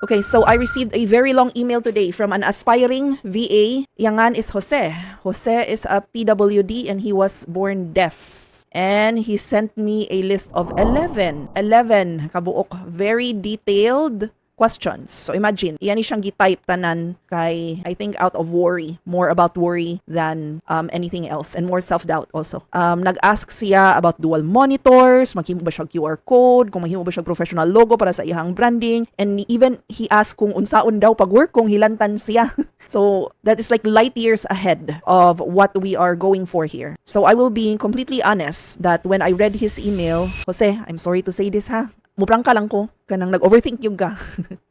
Okay, so I received a very long email today from an aspiring VA. Yangan is Jose. Jose is a PWD and he was born deaf. And he sent me a list of 11 kabuok, very detailed questions. So imagine, iyan siyang gitype tanan kay, I think out of worry, more about worry than anything else, and more self-doubt also. Nag-ask siya about dual monitors, maghimo ba siya QR code, kung maghimo ba siya professional logo para sa iyang branding, and even he asked kung unsaon daw pag-work, kung hilantan siya. So that is like light years ahead of what we are going for here. So I will be completely honest that when I read his email, Jose, I'm sorry to say this ha, muprang ka lang ko, kanang nag-overthink yung ka.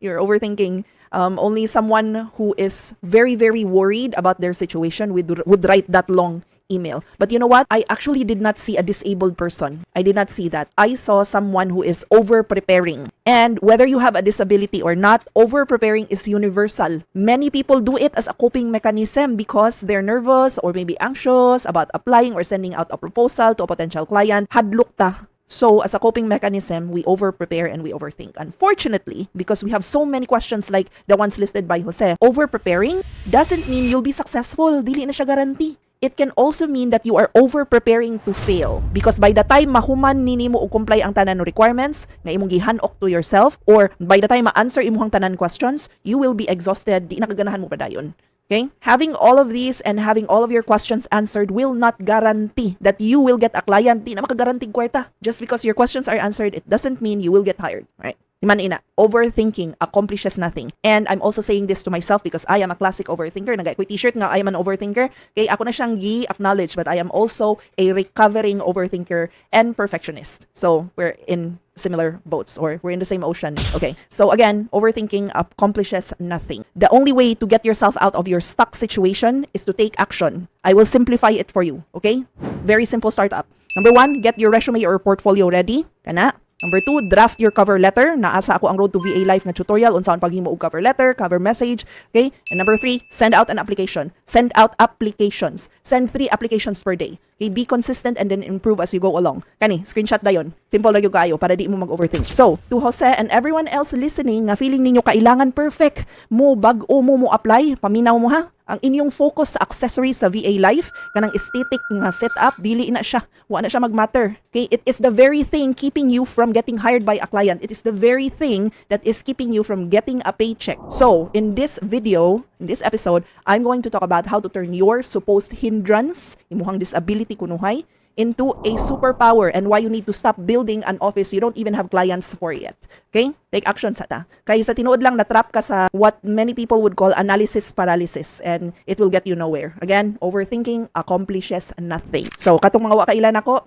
You're overthinking. Only someone who is very, very worried about their situation would write that long email. But you know what? I actually did not see a disabled person. I did not see that. I saw someone who is over-preparing. And whether you have a disability or not, over-preparing is universal. Many people do it as a coping mechanism because they're nervous or maybe anxious about applying or sending out a proposal to a potential client. Hadlok ta. So as a coping mechanism, we over-prepare and we overthink. Unfortunately, because we have so many questions like the ones listed by Jose, over-preparing doesn't mean you'll be successful. Dili na siya guarantee. It can also mean that you are over-preparing to fail. Because by the time mahuman ninimo o comply ang tanan requirements, nga imong gihanok to yourself, or by the time ma-answer imuhang tanan questions, you will be exhausted, di nakaganahan mo pa dayon. Okay? Having all of these and having all of your questions answered will not guarantee that you will get a client. Di na makagarantig kwarta. Just because your questions are answered, it doesn't mean you will get hired. Right? Ina, overthinking accomplishes nothing. And I'm also saying this to myself because I am a classic overthinker. Nagay ko t-shirt nga, I am an overthinker. Okay, ako na siyang i-acknowledge, but I am also a recovering overthinker and perfectionist. So, we're in similar boats, or we're in the same ocean. Okay, so again, overthinking accomplishes nothing. The only way to get yourself out of your stuck situation is to take action. I will simplify it for you, okay? Very simple startup. Number 1, get your resume or portfolio ready. Kana? Number 2, draft your cover letter. Naasa ako ang Road to VA Life nga tutorial unsaon paghimo og cover letter, cover message, okay? And number 3, send out an application. Send out applications. Send 3 applications per day. Okay, be consistent and then improve as you go along. Kani, screenshot dayon. Simple lang yung kayo para di mo mag-overthink. So, to Jose and everyone else listening nga feeling ninyo kailangan perfect mo bag-o mo apply, paminaw mo ha. Ang inyong focus sa accessories sa VA Life, kanang aesthetic nga setup, dili na siya. Wa na siya mag-matter. Okay? It is the very thing keeping you from getting hired by a client. It is the very thing that is keeping you from getting a paycheck. So, in this video, in this episode, I'm going to talk about how to turn your supposed hindrance, imuhang disability kunuhay, into a superpower and why you need to stop building an office you don't even have clients for yet. Okay? Take action sa ta. Kaya sa tinuod lang natrap ka sa what many people would call analysis paralysis and it will get you nowhere. Again, overthinking accomplishes nothing. So, katong mga wakailan ako,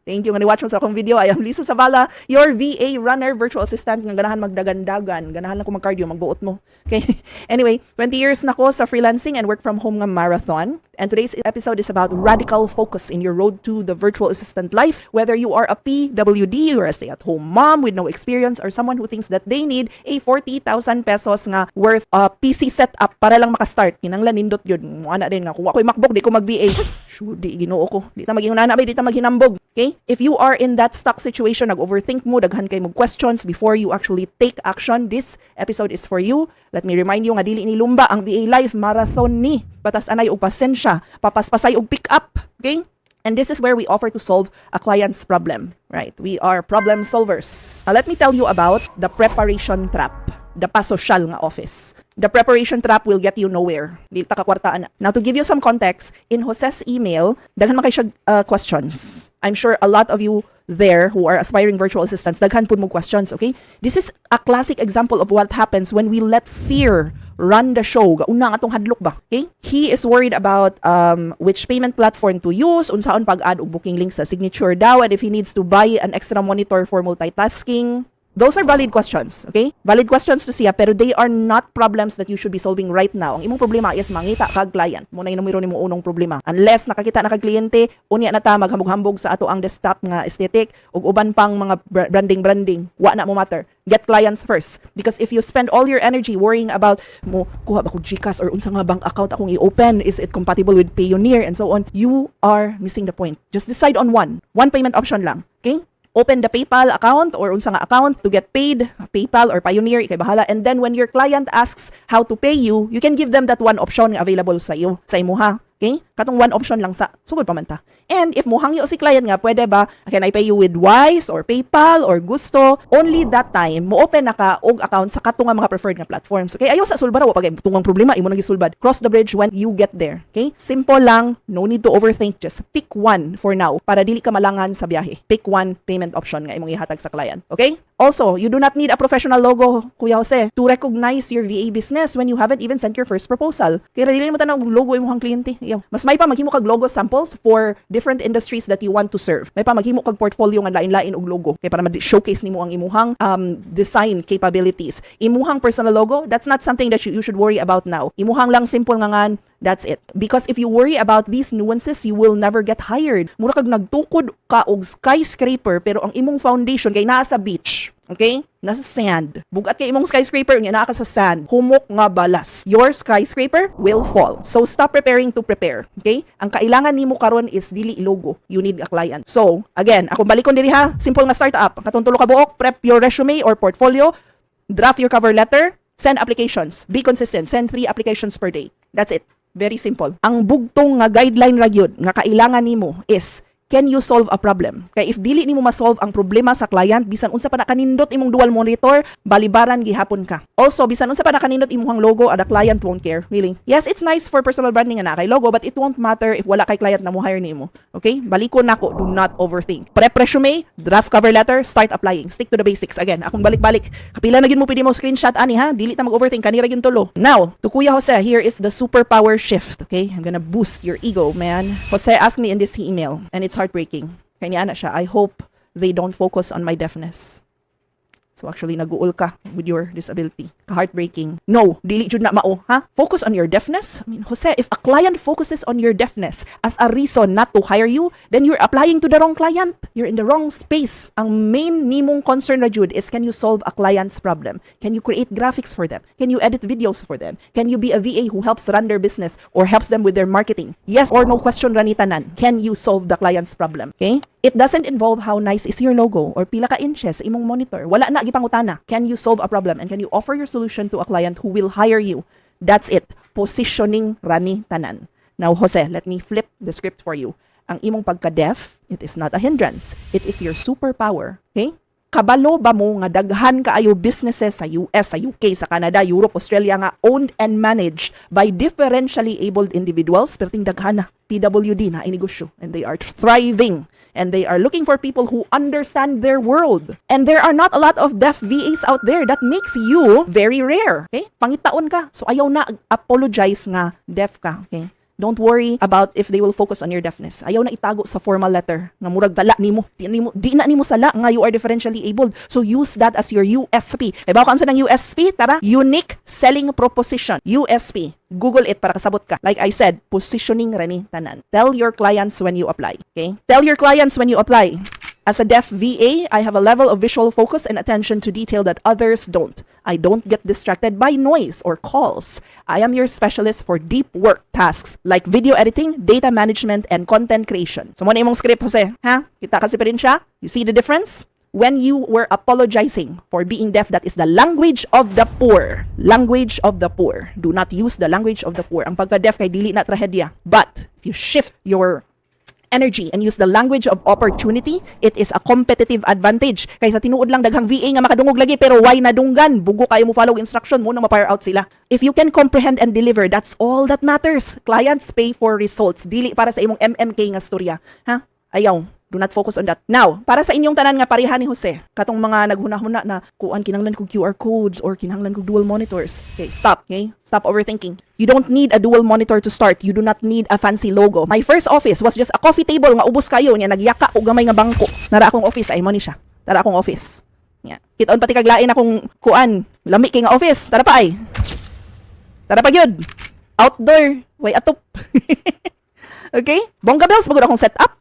thank you nga ni-watch mo sa akong video. I am Lisa Zavala, your VA runner, virtual assistant, nga ganahan magdagandagan, ganahan lang ko mag-cardio, magbuot mo. Okay? Anyway, 20 years na ko sa freelancing and work from home nga marathon. And today's episode is about radical focus in your road to the virtual assistant life. Whether you are a PWD or a stay-at-home mom with no experience or someone who thinks that they need a 40,000 pesos nga worth PC setup para lang makastart. Kinanglan nindot yun. Ana din nga. Kung ako'y MacBook, di ko mag-VA. Sure, di ginoo ko. Di ta maghihunana ba, di ta maghinambog. Okay? If you are in that stuck situation, nag-overthink mo, daghan kay mo questions before you actually take action, this episode is for you. Let me remind you nga dili ni lumba ang VA Life marathon ni. Batas anay og pasensya, papaspasay og pick up. Okay? And this is where we offer to solve a client's problem, right? We are problem solvers. Now, let me tell you about the preparation trap, the pasosyal nga office. The preparation trap will get you nowhere. Dili ta kakwartaan na. Now, to give you some context, in Jose's email, daghan man kay siya questions. I'm sure a lot of you there who are aspiring virtual assistants, daghan pud mo questions, okay? This is a classic example of what happens when we let fear run the show. Una nga atong hadlok ba? Okay? He is worried about which payment platform to use, unsaon pag-add og booking links sa signature daw, and if he needs to buy an extra monitor for multitasking. Those are valid questions, okay? Valid questions to siya, pero they are not problems that you should be solving right now. Ang imong problema is mangita kag client. Muna yung numero nimo unong problema. Unless nakakita na kag kliyente, unya na ta maghambog-hambog sa ato ang desktop nga aesthetic ug uban pang mga branding, wa na mo matter. Get clients first. Because if you spend all your energy worrying about mo, kuha ba ko GCash or unsa nga bank account akong i-open, is it compatible with Payoneer and so on, you are missing the point. Just decide on one payment option lang, okay? open the PayPal account or unsa nga account to get paid, PayPal or Payoneer, ikay bahala. And then when your client asks how to pay you, you can give them that one option nga available sa iyo, sa imuha. Okay? Katong one option lang sa sugod pa man ta. And if muhangyo si client nga, pwede ba, can I pay you with Wise or PayPal or Gusto? Only that time, mo-open na ka og account sa katong mga preferred nga platforms. Okay? Ayaw sa sulbara, pag tungang problema, imo nang gisulbad. Cross the bridge when you get there. Okay? Simple lang, no need to overthink. Just pick one for now para dili ka malangan sa biyahe. Pick one payment option nga imong ihatag sa client. Okay? Also, you do not need a professional logo, Kuya Jose, to recognize your VA business when you haven't even sent your first proposal. Kaya dili mo tanong logo imong kliyente. Mas may pa maghimo kag logo samples for different industries that you want to serve. May pa maghimo kag portfolio nga lain-lain og logo kay para ma-showcase nimo ang imuhang design capabilities. Imuhang personal logo, that's not something that you should worry about now. Imuhang lang simple nga ngan, that's it. Because if you worry about these nuances, you will never get hired. Mura kag nagtukod ka og skyscraper pero ang imong foundation kay naa sa beach. Okay? Nasa sand. Bugat kay imong skyscraper nga naa ka sa sand. Humok nga balas. Your skyscraper will fall. So stop preparing to prepare. Okay? Ang kailangan nimo karon is dili logo. You need a client. So, again, ako balikon diri ha. Simple nga startup. Katong tulo ka buok, prep your resume or portfolio, draft your cover letter, send applications. Be consistent. Send 3 applications per day. That's it. Very simple. Ang bugtong nga guideline ra gyud nga kailangan nimo is, can you solve a problem? Kaya if dili nimo ma-solve ang problema sa client, bisan unsa pa nakanindot imong dual monitor, balibaran gihapon ka. Also, bisan unsa pa nakanindot imong logo, the client won't care. Really. Yes, it's nice for personal branding na kay logo, but it won't matter if wala kay client na mo hire nimo. Okay? Balikon nako, do not overthink. Prep resume, draft cover letter, start applying. Stick to the basics. Again, akong balik-balik. Kapila na gyud mo pwede mo screenshot ani ha, dili ta mag-overthink kanira gyud tulo. Now, to Kuya Jose, here is the superpower shift. Okay? I'm gonna boost your ego, man. Jose asked me in this email, and it's heartbreaking. Kanya na siya, I hope they don't focus on my deafness. So actually, nag-uul ka with your disability. Heartbreaking. No, dili jud na mao, ha? Focus on your deafness? I mean, Jose, if a client focuses on your deafness as a reason not to hire you, then you're applying to the wrong client. You're in the wrong space. Ang main nimong concern na jud is, can you solve a client's problem? Can you create graphics for them? Can you edit videos for them? Can you be a VA who helps run their business or helps them with their marketing? Yes or no question rani tanan. Can you solve the client's problem? Okay? It doesn't involve how nice is your logo or pila ka inches sa imong monitor. Wala na gipangutana. Can you solve a problem and can you offer your solution to a client who will hire you? That's it. Positioning rani tanan. Now, Jose, let me flip the script for you. Ang imong pagka-deaf, it is not a hindrance. It is your superpower. Okay? Kabalo ba mo nga daghan kaayo businesses sa US, sa UK, sa Canada, Europe, Australia nga owned and managed by differentially abled individuals, pero ting daghan na PWD na inegosyo, and they are thriving, and they are looking for people who understand their world. And there are not a lot of deaf VAs out there. That makes you very rare. Okay? Pangitaon ka. So ayaw na apologize nga deaf ka. Okay? Don't worry about if they will focus on your deafness. Ayaw na itago sa formal letter nga murag dala nimo. Di na nimo sala nga you are differentially abled. So use that as your USP. Ay bawo kansa ng USP? Tara, unique selling proposition. USP. Google it para kasabot ka. Like I said, positioning rani tanan. Tell your clients when you apply. Okay? Tell your clients when you apply. As a deaf VA, I have a level of visual focus and attention to detail that others don't. I don't get distracted by noise or calls. I am your specialist for deep work tasks like video editing, data management, and content creation. So, muna imong script, Jose. Ha? Kita kasi pa rin siya? You see the difference? When you were apologizing for being deaf, that is the language of the poor. Language of the poor. Do not use the language of the poor. Ang pagka-deaf kay dili na trahedya. But, if you shift your energy and use the language of opportunity, it is a competitive advantage. Kaysa tinuod lang daghang VA nga makadungog lagi pero why nadunggan? Bugo kayo mo follow instruction mo na ma-fire out sila. If you can comprehend and deliver, that's all that matters. Clients pay for results. Dili para sa imong MMK nga storya. Ha? Ayaw. Do not focus on that. Now, para sa inyong tanan nga pareha ni Jose, katong mga naghuna-huna na kuan kinahanglan kog QR codes or kinahanglan kog dual monitors. Okay, stop. Okay? Stop overthinking. You don't need a dual monitor to start. You do not need a fancy logo. My first office was just a coffee table nga ubos kayo nya nagyaka og gamay nga bangko. Nara akong office ay mo ni siya. Tara akong office. Nya. Kitaon pati kaglain akong kuan, lami kay nga office. Tara pa ay. Tara pa gyud. Outdoor, way atop. Okay? Bongga bells bagod akong setup.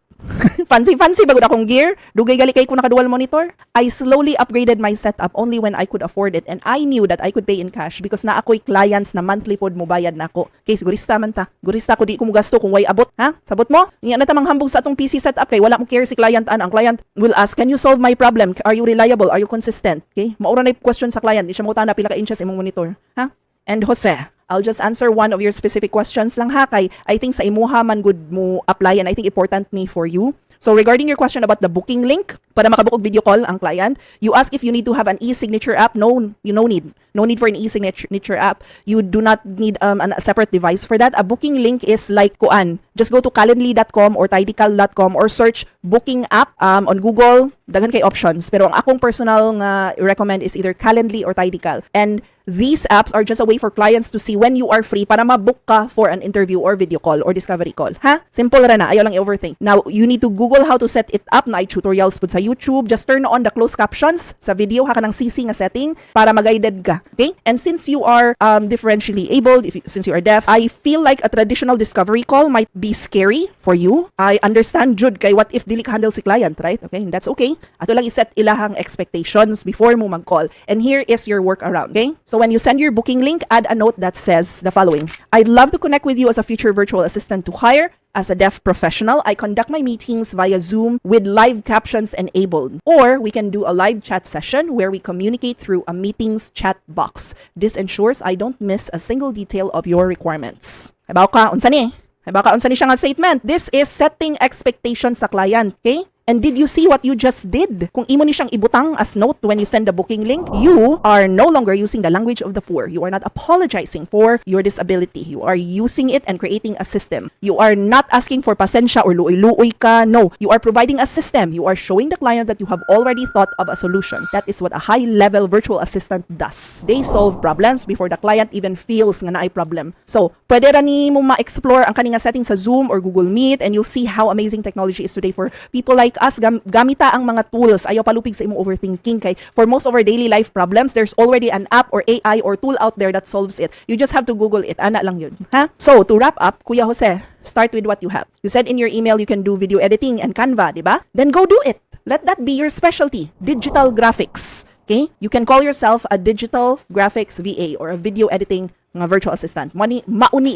Fancy bagod akong gear. Dugay gali kay ko nakadual monitor. I slowly upgraded my setup only when I could afford it, and I knew that I could pay in cash because na ako'y clients na monthly pod mo bayad nako. Okay, sigurista man ta. Gurista ko di ko mo gasto kung way abot, ha? Sabot mo? Nga na tamang hambog sa atong PC setup kay wala mo care si client an. Ang client will ask, "Can you solve my problem? Are you reliable? Are you consistent?" Okay? Maura na question sa client, di siya mo na pila ka inches imong monitor, ha? And Jose, I'll just answer one of your specific questions lang ha kay I think sa imuha man good mo apply and I think important ni for you. So regarding your question about the booking link, para makabook og video call ang client, you ask if you need to have an e-signature app. No, you no need. No need for an e-signature app. You do not need a separate device for that. A booking link is like kuan. Just go to calendly.com or tidycal.com or search booking app on Google. Daghan kay options. Pero ang akong personal nga recommend is either Calendly or Tidycal. And these apps are just a way for clients to see when you are free para mabook ka for an interview or video call or discovery call. Ha? Simple ra na. Ayaw lang i-overthink. Now, you need to Google how to set it up. Na tutorials pud sa YouTube. Just turn on the closed captions sa video. Haka ng CC nga setting para mag-guided ka. Okay? And since you are differentially abled, since you are deaf, I feel like a traditional discovery call might be scary for you. I understand, Jude, kay what if dili ka handle si client, right? Okay? And that's okay. Ato lang iset ilahang expectations before mo mag-call. And here is your workaround. Okay? So when you send your booking link, add a note that says the following. I'd love to connect with you as a future virtual assistant to hire. As a deaf professional, I conduct my meetings via Zoom with live captions enabled. Or we can do a live chat session where we communicate through a meetings chat box. This ensures I don't miss a single detail of your requirements. Habaw ka, unsa ni? Habaw ka, unsa ni siya nga statement? This is setting expectations sa client, okay? And did you see what you just did? Kung imo ni siyang ibutang as note when you send the booking link, you are no longer using the language of the poor. You are not apologizing for your disability. You are using it and creating a system. You are not asking for pasensya or luoy-luoy ka. No, you are providing a system. You are showing the client that you have already thought of a solution. That is what a high-level virtual assistant does. They solve problems before the client even feels nga naay problem. So, pwede ra ni mo ma-explore ang kaninga setting sa Zoom or Google Meet and you'll see how amazing technology is today for people like us. Gamita ang mga tools. Ayaw palupig sa imong overthinking kay for most of our daily life problems, there's already an app or AI or tool out there that solves it. You just have to Google it. Ana lang yun. Ha? So, to wrap up, Kuya Jose, start with what you have. You said in your email you can do video editing and Canva, di ba? Then go do it. Let that be your specialty. Digital graphics. Okay? You can call yourself a digital graphics VA or a video editing nga virtual assistant. Mauni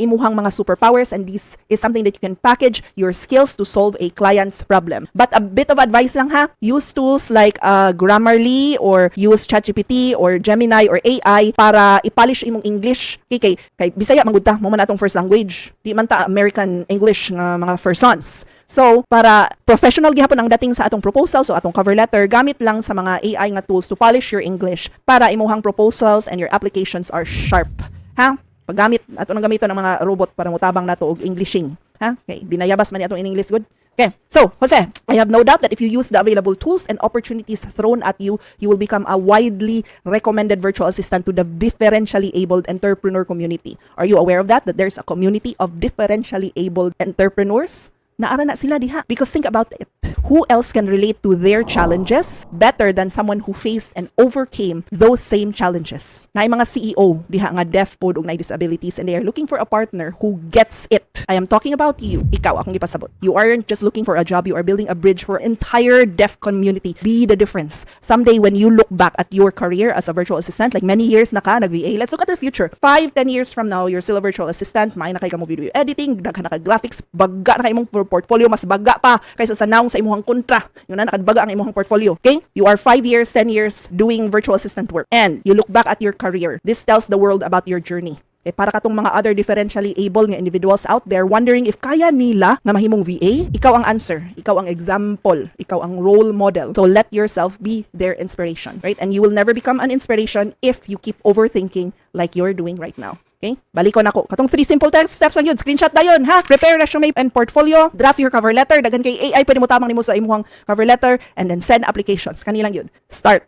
imuhang mga superpowers and this is something that you can package your skills to solve a client's problem. But a bit of advice lang ha, use tools like Grammarly or use ChatGPT or Gemini or AI para i-polish imong English. Kay Bisaya man gud ta, mo man atong first language. Di man ta American English nga mga first sons. So, para professional gihapon ang dating sa atong proposal, so atong cover letter, gamit lang sa mga AI nga tools to polish your English para imuhang proposals and your applications are sharp. Ha? Paggamit, ato nang gamiton ng mga robot para mutabang nato og Englishing. Ha? Okay, binayabas man atong in English good. Okay, so, Jose, I have no doubt that if you use the available tools and opportunities thrown at you, you will become a widely recommended virtual assistant to the differentially abled entrepreneur community. Are you aware of that? That there's a community of differentially abled entrepreneurs? Naara na sila diha. Because think about it. Who else can relate to their challenges better than someone who faced and overcame those same challenges? Naay mga CEO diha nga deaf pod ug naay disabilities and they are looking for a partner who gets it. I am talking about you. Ikaw akong gipasabot. You aren't just looking for a job, you are building a bridge for entire deaf community. Be the difference. Someday when you look back at your career as a virtual assistant, like many years na ka nag-VA, let's look at the future. 5-10 years from now, you're still a virtual assistant, may na kay ka mo video editing, daghan na ka graphics, bagga na kay imong portfolio, mas bagga pa kaysa sa naong sa imong kontra. Yung na nakadbaga ang imong portfolio. Okay? You are 5 years, 10 years doing virtual assistant work. And you look back at your career. This tells the world about your journey. Okay? Para katong mga other differentially able nga individuals out there wondering if kaya nila nga mahimong VA, ikaw ang answer. Ikaw ang example. Ikaw ang role model. So let yourself be their inspiration. Right? And you will never become an inspiration if you keep overthinking like you're doing right now. Okay? Balikon ako. Katong 3 simple steps lang yun. Screenshot dayon, ha? Prepare resume and portfolio. Draft your cover letter. Dagan kay AI pwede mo tamang nimo sa imuhang cover letter and then send applications. Kanilang yun. Start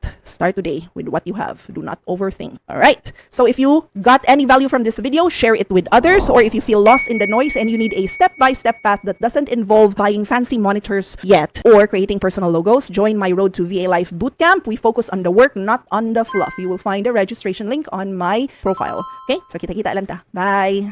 today with what you have. Do not overthink. Alright. So if you got any value from this video, share it with others. Or if you feel lost in the noise and you need a step-by-step path that doesn't involve buying fancy monitors yet or creating personal logos, join my Road to VA Life Bootcamp. We focus on the work, not on the fluff. You will find a registration link on my profile. Okay? So kita lang ta. Bye!